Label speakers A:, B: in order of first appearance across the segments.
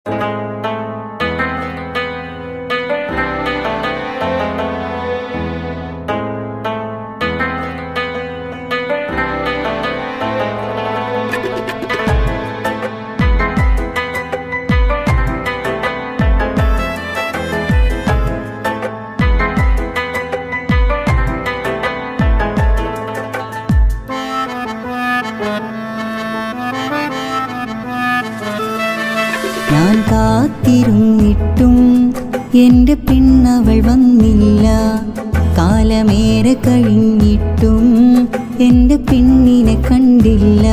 A: ഞാൻ കാത്തിരുന്നിട്ടും എൻ്റെ പെണ്ണവൾ വന്നില്ല. കാലമേറെ കഴിഞ്ഞിട്ടും എൻ്റെ പെണ്ണിനെ കണ്ടില്ല.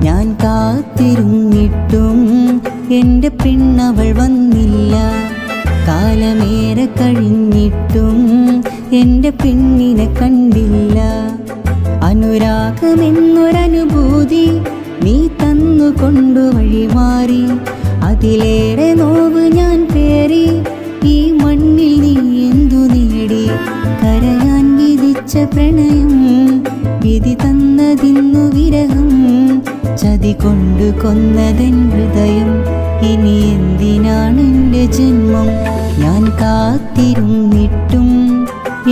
A: ഞാൻ കാത്തിരുന്നിട്ടും എൻ്റെ പെണ്ണവൾ വന്നില്ല. കാലമേറെ കഴിഞ്ഞിട്ടും എൻ്റെ പെണ്ണിനെ കണ്ടില്ല. അനുരാഗമെന്നൊരനുഭൂതി നീ തന്നുകൊണ്ടു വഴിമാറി. അതിലേറെ നോവ് ഞാൻ പേറി. ഈ മണ്ണിൽ നീ എന്തു നേടി? കരയാൻ വിധിച്ച പ്രണയം വിധി തന്നതിന്നു വിരഹം. ചതി കൊണ്ടു കൊന്നതൻ ഹൃദയം. ഇനി എന്തിനാണെൻ്റെ ജന്മം? ഞാൻ കാത്തിരുന്നിട്ടും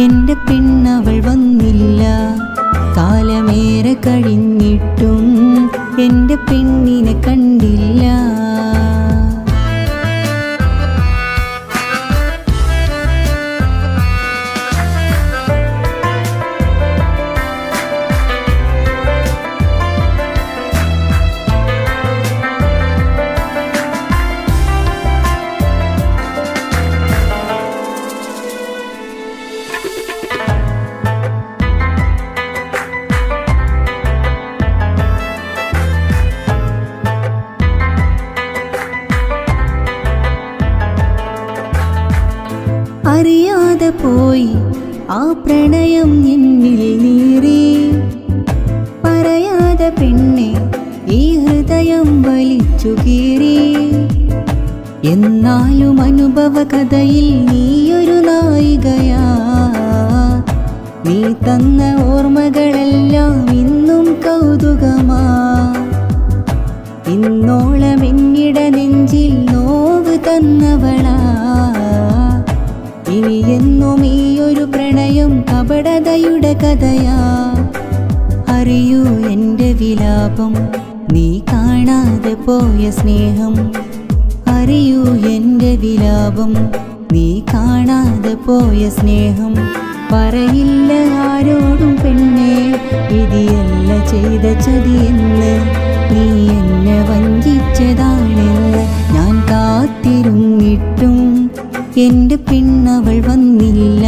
A: എൻ്റെ പെണ്ണവൾ വന്നില്ല. കാലമേറെ കഴിഞ്ഞിട്ടും എൻ്റെ പെണ്ണിനെ കണ്ടില്ല. അറിയാതെ പോയി ആ പ്രണയം എന്നിൽ നീറി. പറയാതെ പെണ്ണെ ഈ ഹൃദയം വലിച്ചു കീറി. എന്നാലും അനുഭവ കഥയിൽ നീയൊരു നായികയാ. നീ തന്ന ഓർമ്മകളെല്ലാം ഇന്നും കൗതുകമാ. ഇന്നോളം എന്നിട നെഞ്ചിൽ നോവ് തന്നവളാ. ഇനി എന്നും ഈയൊരു പ്രണയം കപടതയുടെ കഥയാ. അറിയൂ എൻ്റെ വിലാപം, നീ കാണാതെ പോയ സ്നേഹം. അറിയൂ എൻ്റെ വിലാപം, നീ കാണാതെ പോയ സ്നേഹം. പറയില്ല ആരോടും പെണ്ണേ, വിധിയല്ല ചെയ്ത ചതിയെന്ന്. നീ എന്നെ വഞ്ചിച്ചതാണെന്ന്. ഞാൻ കാത്തിരുന്നിട്ടും എൻ്റെ പെണ്ണവൾ വന്നില്ല.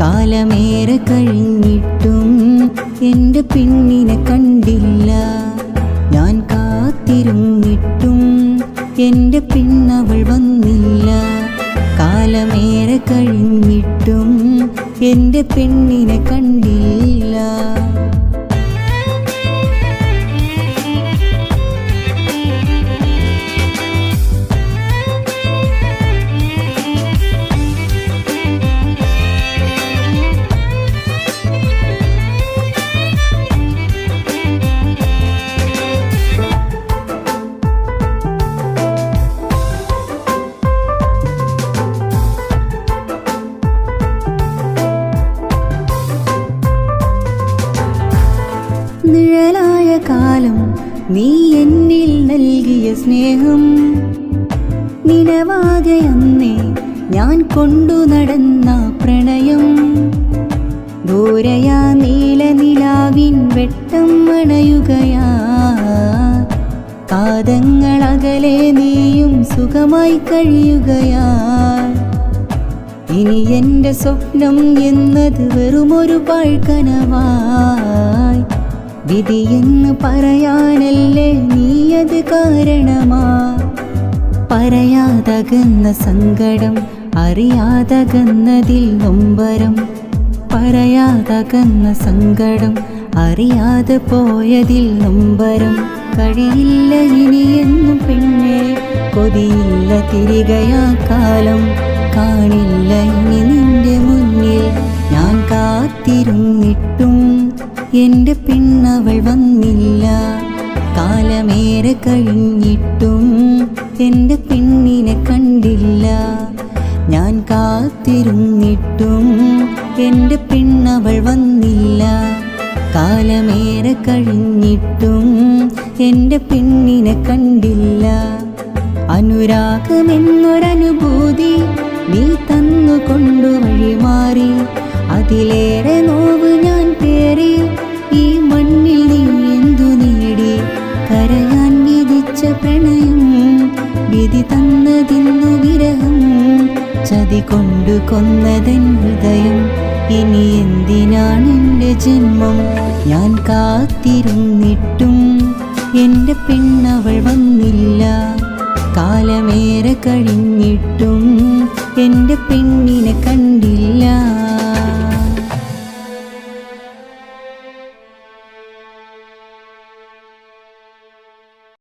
A: കാലമേറെ കഴിഞ്ഞിട്ടും എൻ്റെ പെണ്ണിനെ കണ്ടില്ല. ഞാൻ കാത്തിരുന്നിട്ടും എൻ്റെ പെണ്ണവൾ വന്നില്ല. കാലമേറെ കഴിഞ്ഞിട്ടും എൻ്റെ പെണ്ണിനെ കണ്ടില്ല. നിഴലായ കാലം നീ എന്നിൽ നൽകിയ സ്നേഹം. നിലവാകെ അന്നേ ഞാൻ കൊണ്ടു നടന്ന പ്രണയം. ദൂരയാ നീലനിലാവിൻ വെട്ടം അണയുകയാ. കാതങ്ങളകലെ നീയും സുഖമായി കഴിയുകയാ. ഇനി എൻ്റെ സ്വപ്നം എന്നത് വെറുമൊരു പാഴ്ക്കനവായി. വിധിയെന്ന് പറയാനല്ലേ നീയത് കാരണമാ. പറയാതകന്ന സങ്കടം, അറിയാതകന്നതിൽ നൊമ്പരം. പറയാതകന്ന സങ്കടം, അറിയാതെ പോയതിൽ നൊമ്പരം. കഴിയില്ല ഇനിയെന്നും പെണ്ണെ, കൊതിയില്ല തിരികയാ കാലം. കാണില്ല ഇനി നിന്റെ മുന്നിൽ. ഞാൻ കാത്തിരുന്നിട്ടും എൻ്റെ പെണ്ണവൾ വന്നില്ല. കാലമേറെ കഴിഞ്ഞിട്ടും എൻ്റെ പെണ്ണിനെ കണ്ടില്ല. ഞാൻ കാത്തിരുന്നിട്ടും എൻ്റെ പെണ്ണവൾ വന്നില്ല. കാലമേറെ കഴിഞ്ഞിട്ടും എൻ്റെ പെണ്ണിനെ കണ്ടില്ല. അനുരാഗമെന്നൊരനുഭൂതി നീ തന്നുകൊണ്ടു വഴിമാറി. അതിലേറെ നോവ് ഞാൻ പേറി. ഈ മണ്ണിൽ നീ എന്തു നേടി? കരയാൻ വിധിച്ച പ്രണയം വിധി തന്നതിന്നു വിരഹം. ചതി കൊണ്ടു കൊന്നതൻ ഹൃദയം. ഇനി എന്തിനാണെൻ്റെ ജന്മം? ഞാൻ കാത്തിരുന്നിട്ടും എൻ്റെ പെണ്ണവൾ വന്നില്ല. കാലമേറെ കഴിഞ്ഞിട്ടും എൻ്റെ പെണ്ണിനെ കണ്ടില്ല.